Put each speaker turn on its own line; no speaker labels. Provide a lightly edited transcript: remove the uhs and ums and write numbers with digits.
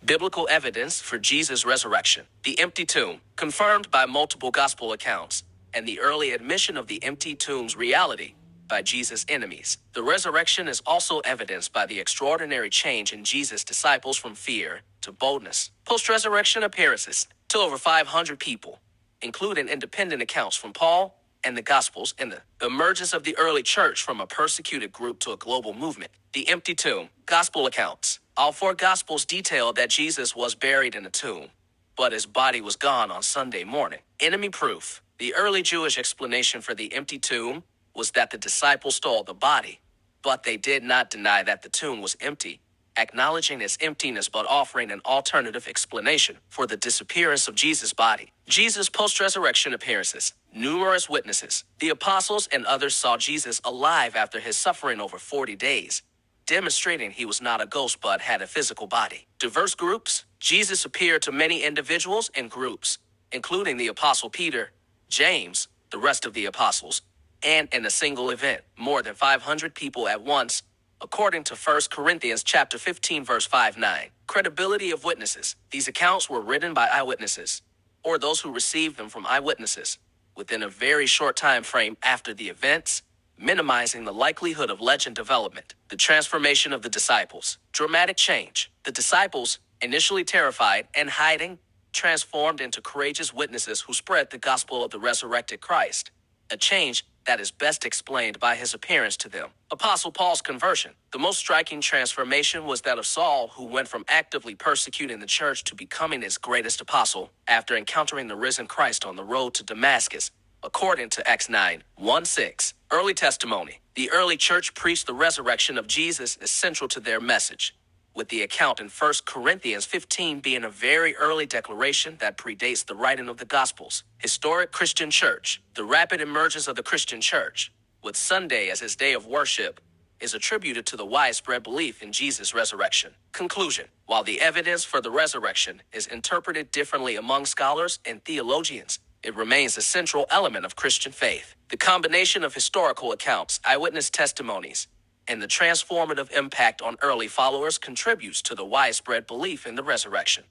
Biblical evidence for Jesus' resurrection. The empty tomb, confirmed by multiple gospel accounts, and the early admission of the empty tomb's reality by Jesus' enemies. The resurrection is also evidenced by the extraordinary change in Jesus' disciples from fear to boldness. Post-resurrection appearances to over 500 people, including independent accounts from Paul and the Gospels, and the emergence of the early church from a persecuted group to a global movement. The empty tomb, gospel accounts. All four Gospels detail that Jesus was buried in a tomb, but his body was gone on Sunday morning. Enemy proof. The early Jewish explanation for the empty tomb was that the disciples stole the body, but they did not deny that the tomb was empty, acknowledging its emptiness but offering an alternative explanation for the disappearance of Jesus' body. Jesus' post-resurrection appearances. Numerous witnesses, the apostles and others, saw Jesus alive after his suffering over 40 days, demonstrating he was not a ghost but had a physical body. Diverse groups. Jesus appeared to many individuals and groups, including the apostle Peter, James, the rest of the apostles, and in a single event, more than 500 people at once, according to 1 Corinthians chapter 15, verse 5-9. Credibility of witnesses. These accounts were written by eyewitnesses, or those who received them from eyewitnesses, within a very short time frame after the events, minimizing the likelihood of legend development. The transformation of the disciples. Dramatic change. The disciples, initially terrified and hiding, transformed into courageous witnesses who spread the gospel of the resurrected Christ. A change that is best explained by his appearance to them. Apostle Paul's conversion. The most striking transformation was that of Saul, who went from actively persecuting the church to becoming its greatest apostle after encountering the risen Christ on the road to Damascus, according to Acts 9:1-6. Early testimony. The early church preached the resurrection of Jesus as central to their message, with the account in 1 Corinthians 15 being a very early declaration that predates the writing of the Gospels. Historic Christian church. The rapid emergence of the Christian church, with Sunday as his day of worship, is attributed to the widespread belief in Jesus' resurrection. Conclusion. While the evidence for the resurrection is interpreted differently among scholars and theologians, it remains a central element of Christian faith. The combination of historical accounts, eyewitness testimonies, and the transformative impact on early followers contributes to the widespread belief in the resurrection.